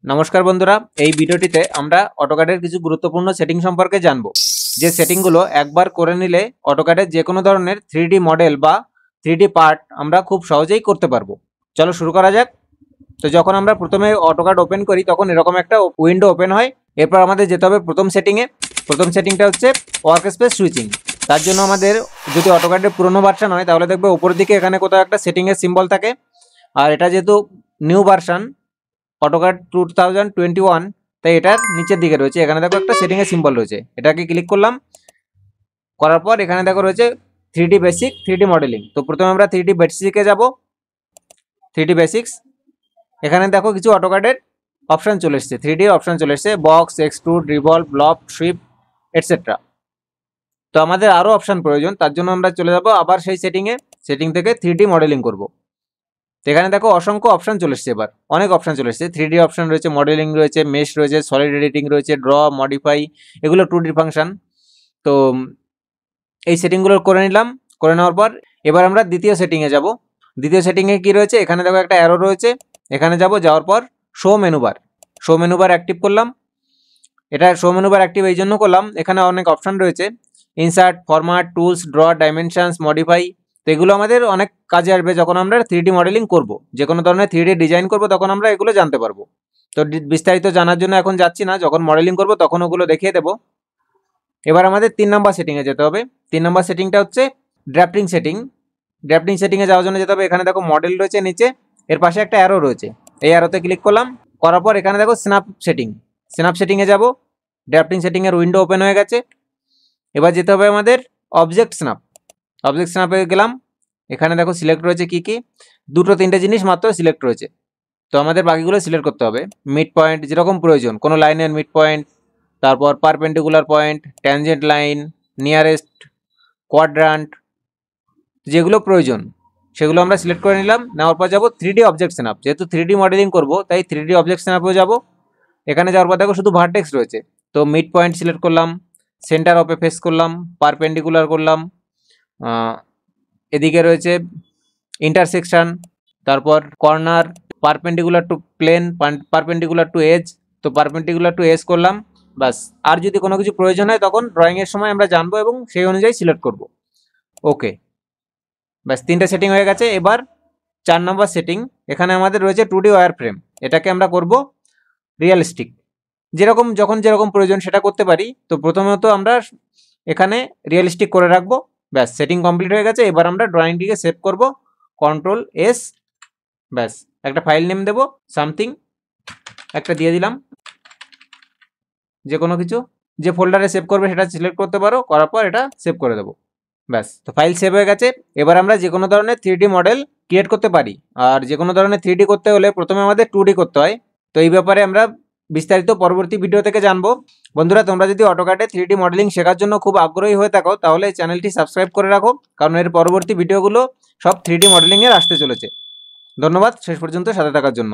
নমস্কার বন্ধুরা, এই ভিডিওটিতে আমরা অটোক্যাডের কিছু গুরুত্বপূর্ণ সেটিং সম্পর্কে জানব। যে সেটিংগুলো একবার করে নিলে অটোক্যাডের যে কোনো ধরনের 3D মডেল বা 3D পার্ট আমরা খুব সহজেই করতে পারবো। চলো শুরু করা যাক। তো যখন আমরা প্রথমে অটোক্যাড ওপেন করি তখন এরকম একটা উইন্ডো ওপেন হয়। এরপর আমাদের যেতে হবে প্রথম সেটিংয়ে। প্রথম সেটিংটা হচ্ছে ওয়ার্ক স্পেস সুইচিং। তার জন্য আমাদের যদি অটোক্যাডের পুরোনো ভার্সন হয় তাহলে দেখবে উপরের দিকে এখানে কোথাও একটা সেটিংয়ের সিম্বল থাকে। আর এটা যেহেতু নিউ ভার্সন অটোক্যাড 2021, তাই এটার নিচের দিকে রয়েছে। এখানে দেখো একটা সেটিং এর সিম্বল রয়েছে, এটাকে ক্লিক করলাম। করার পর এখানে দেখো রয়েছে 3D বেসিক 3D মডেলিং। তো প্রথমে আমরা 3D বেসিকে যাব। 3D বেসিক্স, এখানে দেখো কিছু অটোক্যাডের অপশন চলে এসেছে, 3D অপশন চলে এসেছে, box, extrude, revolve, blob, strip, etcetera. তো আমাদের আরও অপশন প্রয়োজন, তার জন্য আমরা চলে যাব আবার সেই সেটিং থেকে 3D মডেলিং করব। এখানে দেখো অসংখ্য অপশন চলে এসেছে, এবার অনেক অপশন চলে এসেছে। 3D অপশন রয়েছে, মডেলিং রয়েছে, মেশ রয়েছে, সলিড এডিটিং রয়েছে, ড্র, মডিফাই, এগুলো 2D ফাংশন। তো এই সেটিংগুলো করে নিলাম। করে নেওয়ার পর এবার আমরা দ্বিতীয় সেটিংয়ে যাব। দ্বিতীয় সেটিংয়ে কি রয়েছে, এখানে দেখো একটা অ্যারো রয়েছে, এখানে যাব। যাওয়ার পর show menu bar, show menu bar active করলাম। এটা শো মেনুবার অ্যাক্টিভ এই জন্য করলাম, এখানে অনেক অপশন রয়েছে, insert, format, tools, draw, dimensions, modify. তো এগুলো আমাদের অনেক কাজে আসবে যখন আমরা 3D মডেলিং করব, যে কোনো ধরনের 3D ডিজাইন করব, তখন আমরা এগুলো জানতে পারবো। তো বিস্তারিত জানার জন্য এখন যাচ্ছি না, যখন মডেলিং করব তখন ওগুলো দেখিয়ে দেবো। এবার আমাদের 3 নম্বর সেটিংয়ে যেতে হবে। 3 নম্বর সেটিংটা হচ্ছে ড্রাফটিং সেটিং। ড্রাফটিং সেটিংয়ে যাওয়ার জন্য যেতে হবে, এখানে দেখো মডেল রয়েছে নিচে, এর পাশে একটা অ্যারো রয়েছে, এই অ্যারোতে ক্লিক করলাম। করার পর এখানে দেখো স্ন্যাপ সেটিং, স্ন্যাপ সেটিংয়ে যাব। ড্রাফটিং সেটিংয়ের উইন্ডো ওপেন হয়ে গেছে। এবার যেতে হবে আমাদের অবজেক্ট স্ন্যাপ। অবজেক্ট স্ন্যাপে গেলাম, এখানে দেখো সিলেক্ট রয়েছে কি কি, 2-3টে জিনিস মাত্র সিলেক্ট রয়েছে। তো আমাদের বাকিগুলো সিলেক্ট করতে হবে। মিড পয়েন্ট যেরকম প্রয়োজন, কোনো লাইনের মিড পয়েন্ট, তারপর perpendicular point, tangent line, nearest, quadrant, যেগুলো প্রয়োজন সেগুলো আমরা সিলেক্ট করে নিলাম। নেওয়ার পর যাবো 3D অবজেক্ট স্ন্যাপ। যেহেতু 3D মডেলিং করবো তাই 3D অবজেক্ট স্ন্যাপেও যাবো। এখানে যাওয়ার পর দেখো শুধু ভার্টেক্স রয়েছে, তো মিড পয়েন্ট সিলেক্ট করলাম, সেন্টার অফ এ ফেস করলাম, পারপেন্ডিকুলার করলাম, এদিকে রয়েছে ইন্টারসেকশন, তারপর corner, perpendicular to plane, perpendicular to edge. তো পারপেন্ডিকুলার টু এজ করলাম, বাস। আর যদি কোনো কিছু প্রয়োজন হয় তখন ড্রয়িংয়ের সময় আমরা জানবো এবং সেই অনুযায়ী সিলেক্ট করব। ওকে, ব্যাস 3টে সেটিং হয়ে গেছে। এবার 4 নম্বর সেটিং, এখানে আমাদের রয়েছে 2D ওয়্যার ফ্রেম। এটাকে আমরা করব রিয়েলিস্টিক, যেরকম যখন যেরকম প্রয়োজন সেটা করতে পারি। তো প্রথমত আমরা এখানে রিয়েলিস্টিক করে রাখবো। ব্যাস, সেটিং কমপ্লিট হয়ে গেছে। এবার আমরা ড্রয়িংটিকে সেভ করব, Ctrl+S। ব্যাস, একটা ফাইল নেম দেবো, সামথিং একটা দিয়ে দিলাম, যে কোনো কিছু, যে ফোল্ডারে সেভ করবে সেটা সিলেক্ট করতে পারো। করার পর এটা সেভ করে দেবো। ব্যাস, তো ফাইল সেভ হয়ে গেছে। এবার আমরা যে কোনো ধরনের 3D মডেল ক্রিয়েট করতে পারি। আর যে কোনো ধরনের 3D করতে হলে প্রথমে আমাদের 2D করতে হয়। তো এই ব্যাপারে আমরা বিস্তারিত পরবর্তী ভিডিও থেকে জানবো। বন্ধুরা, তোমরা যদি অটোক্যাডে 3D মডেলিং শেখার জন্য খুব আগ্রহী হয়ে থাকো তাহলে চ্যানেলটি সাবস্ক্রাইব করে রাখো, কারণ এর পরবর্তী ভিডিওগুলো সব 3D মডেলিংয়ের আসতে চলেছে। ধন্যবাদ শেষ পর্যন্ত সাথে থাকার জন্য।